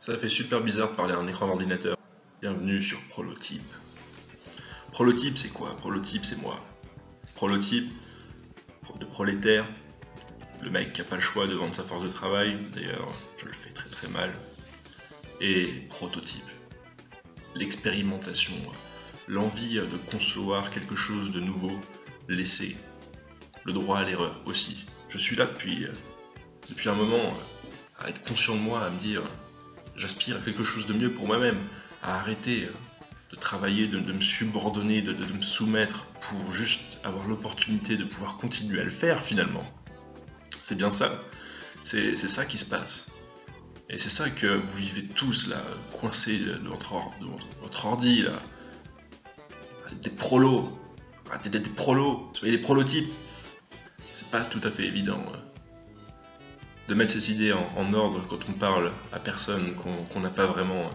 Ça fait super bizarre de parler à un écran d'ordinateur. Bienvenue sur Prolotype. Prolotype, c'est quoi? Prolotype, c'est moi. Prolotype, de prolétaire, le mec qui a pas le choix de vendre sa force de travail, d'ailleurs je le fais très très mal. Et prototype, l'expérimentation, l'envie de concevoir quelque chose de nouveau, l'essai, le droit à l'erreur aussi. Je suis là depuis un moment à être conscient de moi, à me dire j'aspire à quelque chose de mieux pour moi-même, à arrêter de travailler, de me subordonner, de me soumettre pour juste avoir l'opportunité de pouvoir continuer à le faire finalement. C'est bien ça, c'est ça qui se passe. Et c'est ça que vous vivez tous là, coincés de votre ordi là, des prolos, des prolos, soyez des prolotypes. C'est pas tout à fait évident de mettre ces idées en ordre quand on parle à personne, qu'on n'a pas vraiment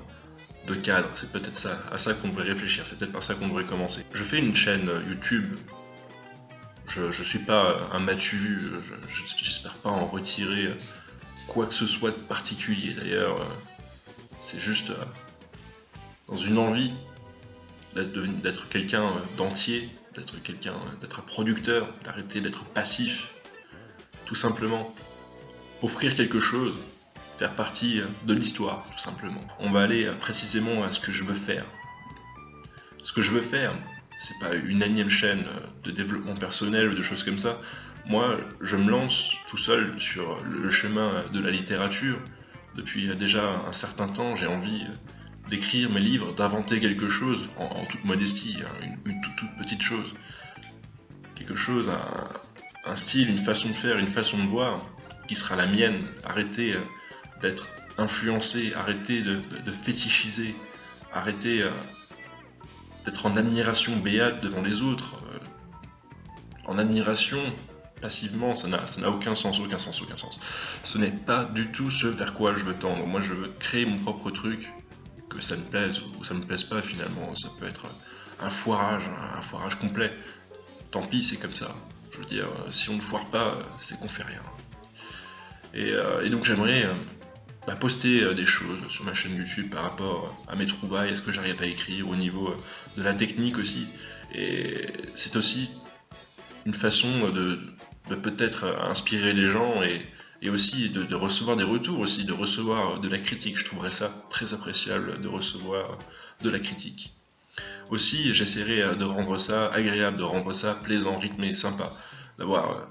de cadre. C'est peut-être ça, à ça qu'on devrait réfléchir, c'est peut-être par ça qu'on devrait commencer. Je fais une chaîne YouTube, je suis pas un matu, j'espère pas en retirer quoi que ce soit de particulier. D'ailleurs, c'est juste dans une envie d'être quelqu'un d'entier, d'être un producteur, d'arrêter d'être passif, tout simplement. Offrir quelque chose, faire partie de l'histoire, tout simplement. On va aller précisément à ce que je veux faire. Ce que je veux faire, c'est pas une énième chaîne de développement personnel ou de choses comme ça. Moi, je me lance tout seul sur le chemin de la littérature. Depuis déjà un certain temps, j'ai envie d'écrire mes livres, d'inventer quelque chose, en toute modestie, une toute petite chose. Quelque chose, un style, une façon de faire, une façon de voir, qui sera la mienne. Arrêter d'être influencé, arrêter de fétichiser, arrêter d'être en admiration béate devant les autres. En admiration, passivement, ça n'a aucun sens. Ce n'est pas du tout ce vers quoi je veux tendre. Moi, je veux créer mon propre truc, que ça me plaise ou ça me plaise pas finalement. Ça peut être un foirage complet. Tant pis, c'est comme ça. Je veux dire, si on ne foire pas, c'est qu'on fait rien. Et donc j'aimerais poster des choses sur ma chaîne YouTube par rapport à mes trouvailles, à ce que j'arrive à écrire, au niveau de la technique aussi. Et c'est aussi une façon de peut-être inspirer les gens et aussi de recevoir des retours, aussi de recevoir de la critique. Je trouverais ça très appréciable de recevoir de la critique. Aussi, j'essaierai de rendre ça agréable, de rendre ça plaisant, rythmé, sympa, d'avoir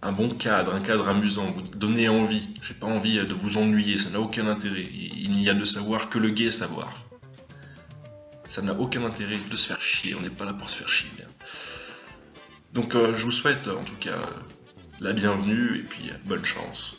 un bon cadre, un cadre amusant, vous donner envie. J'ai pas envie de vous ennuyer, ça n'a aucun intérêt. Il n'y a de savoir que le gai savoir. Ça n'a aucun intérêt de se faire chier, on n'est pas là pour se faire chier. Donc je vous souhaite en tout cas la bienvenue et puis bonne chance.